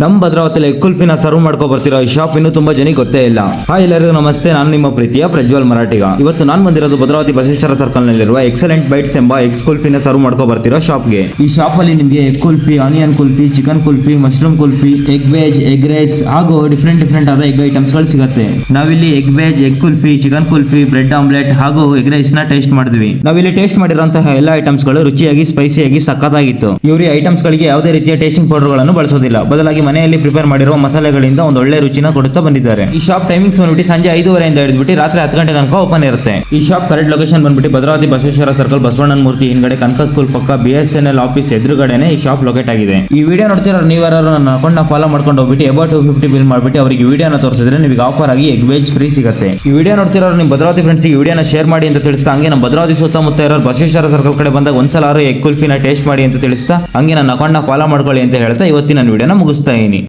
ನಮ್ಮ ಭದ್ರಾವತಿಯಲ್ಲಿ ಎಗ್ ಕುಲ್ಫಿನ ಸರ್ವ್ ಮಾಡ್ಕೊ ಬರ್ತಿರೋ ಈ ಶಾಪ್ ಇನ್ನೂ ತುಂಬಾ ಜನಕ್ಕೆ ಗೊತ್ತೇ ಇಲ್ಲ. ಹಾಯ್ ಎಲ್ಲರಿಗೂ ನಮಸ್ತೆ, ನಾನು ನಿಮ್ಮ ಪ್ರೀತಿಯ ಪ್ರಜ್ವಲ್ ಮರಾಠಿಗ. ಇವತ್ತು ನಾನು ಬಂದಿರೋದು ಭದ್ರಾವತಿ ಬಸವೇಶ್ವರ ಸರ್ಕಲ್ ನಲ್ಲಿರುವ ಎಕ್ಸಲೆಂಟ್ ಬೈಟ್ಸ್ ಎಂಬ ಎಗ್ ಕುಲ್ಫಿನ ಸರ್ವ್ ಮಾಡ್ಕೊ ಬರ್ತಿರೋ ಶಾಪ್ಗೆ. ಈ ಶಾಪ್ ಅಲ್ಲಿ ನಿಮಗೆ egg kulfi, onion kulfi, chicken kulfi, mushroom kulfi, egg ವೇಜ್, ಎಗ್ ರೈಸ್ ಹಾಗೂ ಡಿಫ್ರೆಂಟ್ ಆದ ಎಗ್ ಐಟಮ್ಸ್ ಗಳು ಸಿಗುತ್ತೆ. ನಾವಿಲ್ಲಿ ಎಗ್ ವೇಜ್, egg kulfi, chicken kulfi, bread omelette ಹಾಗೂ ಎಗ್ ರೈಸ್ ನ ಟೇಸ್ಟ್ ಮಾಡಿದ್ವಿ. ನಾವಿಲ್ಲಿ ಟೇಸ್ಟ್ ಮಾಡಿರುವಂತಹ ಎಲ್ಲ ಐಟಮ್ಸ್ ಗಳು ರುಚಿಯಾಗಿ ಸ್ಪೈಸಿಯಾಗಿ ಸಕ್ಕತ್ತಾಗಿತ್ತು. ಇವರು ಈ ಐಟಮ್ಸ್ ಗಳಿಗೆ ಯಾವುದೇ ರೀತಿಯ ಟೇಸ್ಟಿಂಗ್ ಪೌಡರ್ ಗಳನ್ನು ಬಳಸೋದಿಲ್ಲ, ಬದಲಾಗಿ ಮನೆಯಲ್ಲಿ ಪ್ರಿಪೇರ್ ಮಾಡಿರುವ ಮಸಾಲೆಗಳಿಂದ ಒಂದು ಒಳ್ಳೆ ರುಚಿನ ಕೊಡುತ್ತಾ ಬಂದಿದ್ದಾರೆ. ಈ ಶಾಪ್ ಟೈಮಿಂಗ್ಸ್ ಬಂದ್ಬಿಟ್ಟು ಸಂಜೆ 5:30 ಹಿಡಿದ್ಬಿಟ್ಟು ರಾತ್ರಿ 10 ಗಂಟೆ ತನಕ ಓಪನ್ ಇರುತ್ತೆ. ಈ ಶಾಪ್ ಕರೆಕ್ಟ್ ಲೊಕೇಶನ್ ಬಂದ್ಬಿಟ್ಟು ಭದ್ರಾವತಿ ಬಸವೇಶ್ವರ ಸರ್ಕಲ್ ಬಸವಣ್ಣನ ಮೂರ್ತಿ ಹಿಂದ್ಗಡೆ ಕನಕ ಸ್ಕೂಲ್ ಪಕ್ಕ BSNL ಆಫೀಸ್ ಎದುರುಗಡೆನೆ ಈ ಶಾಪ್ ಲೊಕೇಟ್ ಆಗಿದೆ. ಈ ವಿಡಿಯೋ ನೋಡ್ತಿರೋ ನೀವ್ಯಾರು ನನ್ನ ಅಕೌಂಟ್ ನ ಫಾಲೋ ಮಾಡ್ಕೊಂಡು ಹೋಗ್ಬಿಟ್ಟು ಅಬೌಟ್ 250 ಬಿಲ್ ಮಾಡ್ಬಿಟ್ಟು ಅವರಿಗೆ ವಿಡಿಯೋನ ತೋರಿಸಿದ್ರೆ ನಿಮಗೆ ಆಫರ್ ಆಗಿ ಎಗ್ ವೇಜ್ ಫ್ರೀ ಸಿಗುತ್ತೆ. ಈ ವಿಡಿಯೋ ನೋಡ್ತಿರೋ ನಿಮ್ಮ ಭದ್ರಾವತಿ ಫ್ರೆಂಡ್ಸ್ ಈ ವಿಡಿಯೋನ ಶೇರ್ ಮಾಡಿ ಅಂತ ತಿಳಿಸ್ತಾ, ಹಂಗೆ ನಮ್ಮ ಭದ್ರಾವತಿ ಸುತ್ತಮುತ್ತ ಇರೋ ಬಸವೇಶ್ವರ ಸರ್ಕಲ್ ಕಡೆ ಬಂದಾಗ ಒಂದ್ಸಲ ಎಗ್ ಕುಲ್ಫಿನ ಟೇಸ್ಟ್ ಮಾಡಿ ಅಂತ ತಿಳಿಸ್ತಾ, ಹಂಗೆ ನನ್ನ ಅಕೌಂಟ್ ನ ಫಾಲೋ ಮಾಡ್ಕೊಳ್ಳಿ ಅಂತ ಹೇಳ್ತಾ ಇವತ್ತಿನ ವಿಡಿಯೋನ ಮುಗಿಸ್ತಾ ಇದೀನಿ.